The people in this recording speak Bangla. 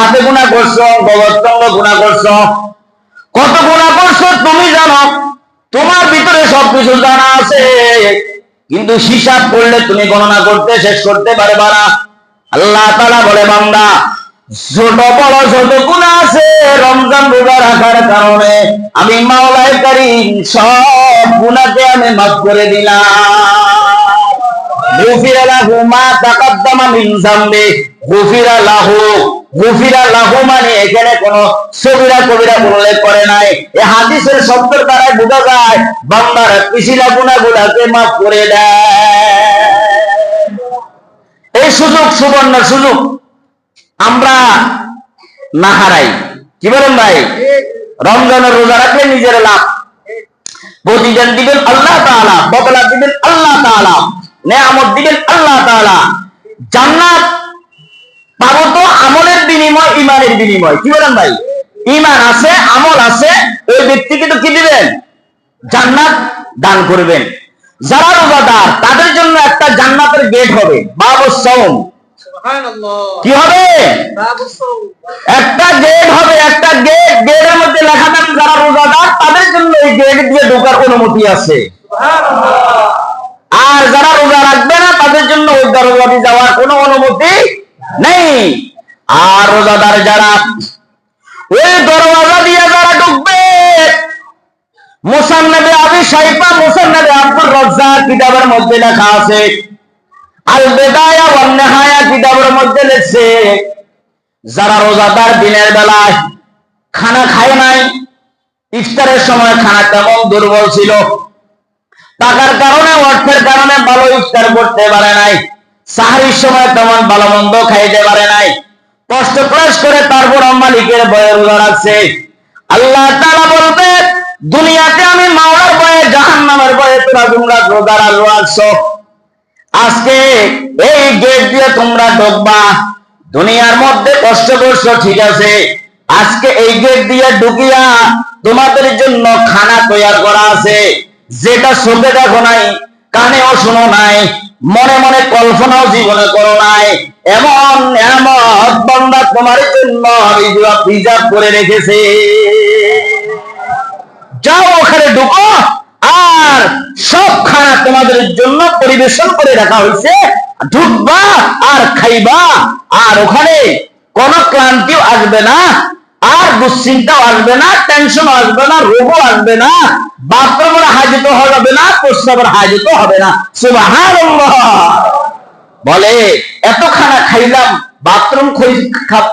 হাতে গুনাহ করছো, গবরতঙ্গ গুনাহ করছো, কত গুনাহ করছো তুমি জানো। তোমার ভিতরে সবকিছু জানা আছে, কিন্তু হিসাব করলে তুমি গণনা করতে শেষ করতে পারবে না। আল্লাহ তাআলা বলে, বান্দা ছোট বড় যত গুনাহ আছে রমজান রোজা রাখার কারণে আমি মাওলায়ে কারীম সব গুনাহকে আমি মাফ করে দিলাম। গুফিরা লাহু মা তাকাদ্দামা মিন যামবি, গুফিরা লাহু, গুফিরা লাহু মানে এখানে কোন সগীরা কবিরা উল্লেখ করে নাই। এই হাদিসের শব্দের দ্বারা বোঝা যায় বান্দার পিছলা গুনাহগুলোকে মাফ করে দেয়। এই সুযোগ, সুবর্ণ সুযোগ আমরা না হারাই। কি বলেন ভাই? রমজানের রোজা রাখলে নিজের লাভ, প্রতিদান দিবেন আল্লাহ তাআলা, বদলা দিবেন আল্লাহ তাআলা, নেয়ামত দিবেন আল্লাহ তাআলা। জান্নাত পাবো তো আমলের বিনিময়, ঈমানের বিনিময়। কি বলেন ভাই? ঈমান আছে, আমল আছে, ওই ব্যক্তিকে তো কি দিবেন? জান্নাত দান করবেন। যারা রোজাদার তাদের জন্য একটা জান্নাতের গেট হবে, বাবুস সাওম। কি হবে? একটা গেট হবে, একটা গেট, গেটের মধ্যে লেখা থাকবে যারা রোজাদার তাদের জন্য এই গেট দিয়ে ঢোকার অনুমতি আছে। আর যারা রোজা রাখবে না তাদের জন্য ওই দরজা দিয়ে যাওয়ার কোনো অনুমতি নেই। আর রোজাদার যারা ওই দরজা দিয়ে যারা ঢুকবে, মুসান্নাদে আবি শাইবা, মুসান্নাদে আব্দুর রাজ্জাক কিতাবের মধ্যে লেখা আছে, আল বিদায়া ওয়ান নিহায়া কিতাবের মধ্যে লেখছে, যারা রোজাদার দিনের বেলায় খানা খায় নাই, ইফতারের সময় খানা তেমন দুর্বল ছিল, টাকার কারণে অর্থের কারণে ভালো ইফতার করতে পারে নাই, সাহরির সময় তেমন ভালো মন্দ খাইতে পারে নাই, কষ্ট ক্লেশ করে তারপর মালিকের ভয়ে রোজা রাখছে, আল্লাহ তাআলা বলবে দুনিয়াতে আমি মাওলার ভয়ে, জাহান্নামের ভয়ে তোমরা রোজা রাখছো, আজকে এই গেট দিয়ে তোমরা ঢুকবা। দুনিয়ার মধ্যে কষ্ট করছো ঠিক আছে, আজকে এই গেট দিয়ে ঢুকিয়া তোমাদের জন্য খানা তৈরি করা আছে, যেটা চোখে দেখো নাই, কানেও শোনো নাই, মনে মনে কল্পনাও জীবনে করো নাই, এমন নিয়ামত বান্দা তোমার জন্য আমি রিজার্ভ করে রেখেছি। যাও ওখানে ঢুকো, আর সব খানা তোমাদের জন্য পরিবেশন করে রাখা হয়েছে, ঢুকবা আর খাইবা, আর ওখানে কোনো ক্লান্তিও আসবে না, আর দুশ্চিন্তাও আসবে না, টেনশনও আসবে না, রোগও আসবে না, বাথরুমের হাজত হবে না, প্রস্রাবের হাজত হবে না। সুবহানাল্লাহ। বলে এত খানা খাইলাম, বাথরুম